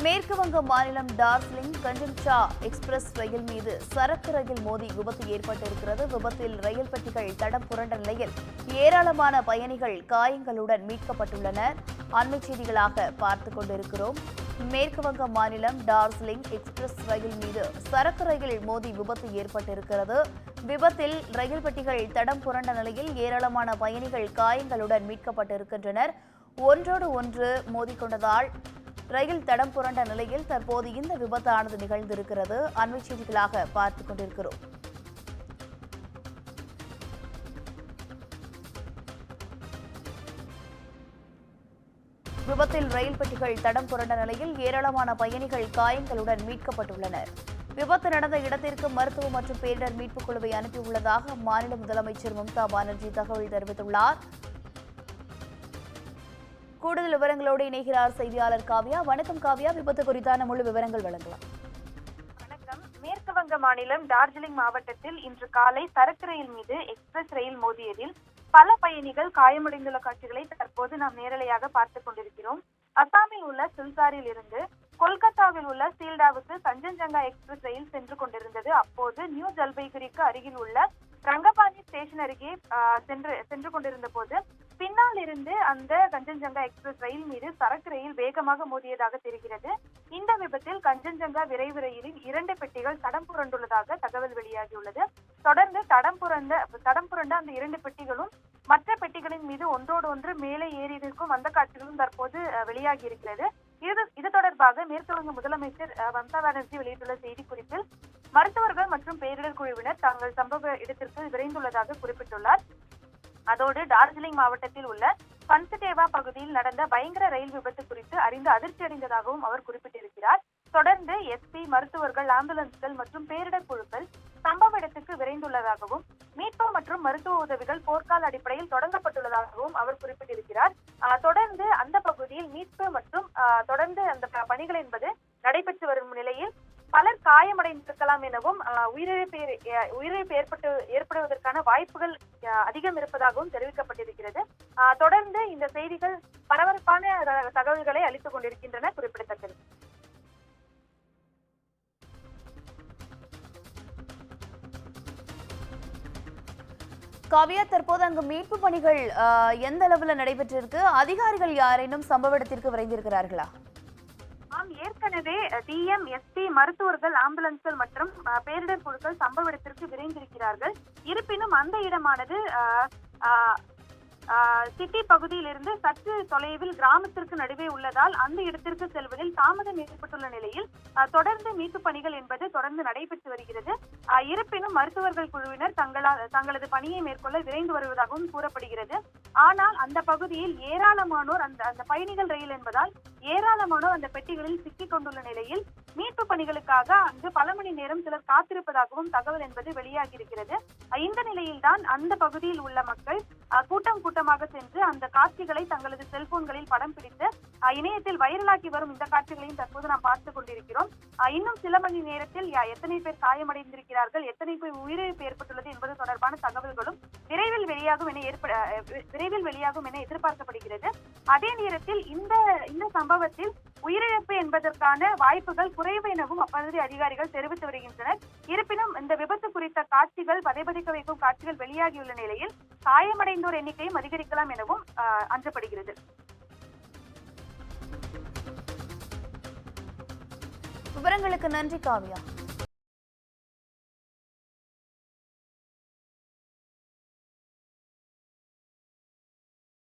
மேற்கு வங்க மாநிலம் டார்ஜிலிங் கஞ்சன்சா எக்ஸ்பிரஸ் ரயில் மீது சரக்கு ரயில் மோதி விபத்து ஏற்பட்டிருக்கிறது. விபத்தில் ரயில் பெட்டிகள் தடம் புரண்ட நிலையில் ஏராளமான பயணிகள் காயங்களுடன் மீட்கப்பட்டுள்ளனர். அண்மை செய்திகளாக பார்த்துக் கொண்டிருக்கிறோம். மேற்கு வங்க மாநிலம் டார்ஜிலிங் எக்ஸ்பிரஸ் ரயில் மீது சரக்கு ரயில் மோதி விபத்து ஏற்பட்டிருக்கிறது. விபத்தில் ரயில் பெட்டிகள் தடம் புரண்ட நிலையில் ஏராளமான பயணிகள் காயங்களுடன் மீட்கப்பட்டிருக்கின்றனர். ஒன்றோடு ஒன்று மோதிக்கொண்டதால் ரயில் தடம் புரண்ட நிலையில் தற்போது இந்த விபத்தானது நிகழ்ந்திருக்கிறது. அண்மை செய்திகளாக பார்த்துக் கொண்டிருக்கிறோம். விபத்தில் ரயில் பெட்டிகள் தடம் புரண்ட நிலையில் ஏராளமான பயணிகள் காயங்களுடன் மீட்கப்பட்டுள்ளனர். விபத்து நடந்த இடத்திற்கு மருத்துவ மற்றும் பேரிடர் மீட்புக் குழுவை அனுப்பியுள்ளதாக மாநில முதலமைச்சர் மம்தா பானர்ஜி தகவல் தெரிவித்துள்ளார். கூடுதல் விவரங்களோடு இணைகிறார் செய்தியாளர் காவ்யா. வணக்கம் காவ்யா, விபத்து குறித்தான முழு விவரங்கள் வழங்கலாம். வணக்கம். மேற்கு வங்க மாநிலம் டார்ஜிலிங் மாவட்டத்தில் இன்று காலை சரக்கு ரயில் மீது எக்ஸ்பிரஸ் ரயில் மோதியதில் பல பயணிகள் காயமடைந்துள்ள காட்சிகளை தற்போது நாம் நேரலையாக பார்த்துக் கொண்டிருக்கிறோம். அசாமில் உள்ள சில்சாரில் இருந்து கொல்கத்தாவில் உள்ள சீல்டாவுக்கு கஞ்சன்ஜங்கா எக்ஸ்பிரஸ் ரயில் சென்று கொண்டிருந்தது. அப்போது நியூ ஜல்பைகுரிக்கு அருகில் உள்ள ரங்கபாணி ஸ்டேஷன் அருகே சென்று கொண்டிருந்த போது பின்னால் இருந்து அந்த கஞ்சன்ஜங்கா எக்ஸ்பிரஸ் ரயில் மீது சரக்கு ரயில் வேகமாக மோதியதாக தெரிகிறது. இந்த விபத்தில் கஞ்சன்ஜங்கா விரைவு ரயிலில் 2 பெட்டிகள் தடம் புரண்டுள்ளதாக தகவல் வெளியாகியுள்ளது. தொடர்ந்து தடம் புரண்ட அந்த 2 பெட்டிகளும் மற்ற பெட்டிகளின் மீது ஒன்றோடு ஒன்று மேலே ஏறி இருக்கும் அந்த காட்சிகளும் தற்போது வெளியாகி இருக்கிறது. இது தொடர்பாக மேற்கு வங்க முதலமைச்சர் மம்தா பானர்ஜி வெளியிட்டுள்ள செய்திக்குறிப்பில் மருத்துவர்கள் மற்றும் பேரிடர் குழுவினர் தாங்கள் சம்பவ இடத்திற்கு விரைந்துள்ளதாக குறிப்பிட்டுள்ளார். அதோடு டார்ஜிலிங் மாவட்டத்தில் உள்ள பன்சடேவா பகுதியில் நடந்த பயங்கர ரயில் விபத்து குறித்து அறிந்து அதிர்ச்சி அடைந்ததாகவும் அவர் குறிப்பிட்டிருக்கிறார். தொடர்ந்து எஸ்பி, மருத்துவர்கள், ஆம்புலன்ஸ்கள் மற்றும் பேரிடர் குழுக்கள் சம்பவ இடத்துக்கு விரைந்துள்ளதாகவும் மீட்பு மற்றும் மருத்துவ உதவிகள் போர்க்கால அடிப்படையில் தொடங்கப்பட்டுள்ளதாகவும் அவர் குறிப்பிட்டிருக்கிறார். தொடர்ந்து அந்த பகுதியில் மீட்பு மற்றும் தொடர்ந்து அந்த பணிகள் என்பது நடைபெற்று வரும் நிலையில் பலர் காயமடைந்திருக்கலாம் எனவும் உயிரிழப்பு ஏற்படுவதற்கான வாய்ப்புகள் அதிகம் இருப்பதாகவும் தெரிவிக்கப்பட்டிருக்கிறது. தொடர்ந்து இந்த செய்திகள் பரபரப்பான தகவல்களை அளித்துக் கொண்டிருக்கின்றன, குறிப்பிடத்தக்கது. காவ்யா, தற்போது அங்கு மீட்பு பணிகள் எந்த அளவுல நடைபெற்றிருக்கு? அதிகாரிகள் யாரேனும் சம்பவ இடத்திற்கு விரைந்திருக்கிறார்களா? ஏற்கனவே டிஎம், எஸ்பி, மருத்துவர்கள், ஆம்புலன்ஸ்கள் மற்றும் பேரிடர் குழுக்கள் சம்பவ இடத்திற்கு விரைந்திருக்கிறார்கள். இருப்பினும் அந்த இடமானது சிட்டி பகுதியில் இருந்து சற்று தொலைவில் கிராமத்திற்கு நடுவே உள்ளதால் அந்த இடத்திற்கு செல்வதில் தாமதம் ஏற்பட்டுள்ள நிலையில் தொடர்ந்து மீட்பு பணிகள் என்பது தொடர்ந்து நடைபெற்று வருகிறது. இருப்பினும் மருத்துவர்கள் குழுவினர் தங்களது பணியை மேற்கொள்ள விரைந்து வருவதாகவும் கூறப்படுகிறது. ஆனால் அந்த பகுதியில் ஏராளமானோர் அந்த பயணிகள் ரயில் என்பதால் ஏராளமானோர் அந்த பெட்டிகளில் சிக்கிக் கொண்டுள்ள நிலையில் மீட்பு பணிகளுக்காக அங்கு பல மணி நேரம் சிலர் காத்திருப்பதாகவும் தகவல் என்பது வெளியாகி இருக்கிறது. இந்த நிலையில்தான் அந்த பகுதியில் உள்ள மக்கள் கூட்டமாக சென்று அந்த காட்சிகளை தங்களது செல்போன்களில் படம் பிடித்து இணையத்தில் வைரலாக்கி வரும் இந்த காட்சிகளையும் தற்போது நாம் பார்த்துக் கொண்டிருக்கிறோம். இன்னும் சில மணி நேரத்தில் எத்தனை பேர் காயமடைந்திருக்கிறார்கள், எத்தனை பேர் உயிரிழப்பு ஏற்பட்டுள்ளது என்பது தொடர்பான தகவல்களும் விரைவில் வெளியாகும் என எதிர்பார்க்கப்படுகிறது. அதே நேரத்தில் இந்த சம்பவத்தில் உயிரிழப்பு என்பதற்கான வாய்ப்புகள் குறைவு எனவும் அப்பகுதி அதிகாரிகள் தெரிவித்து வருகின்றனர். இருப்பினும் இந்த விபத்து குறித்த காட்சிகள், பதைபதைக்க வைக்கும் காட்சிகள் வெளியாகியுள்ள நிலையில் காயமடைந்தோர் எண்ணிக்கையும் அதிகரிக்கலாம் எனவும் அஞ்சப்படுகிறது. விவரங்களுக்கு நன்றி காவ்யா.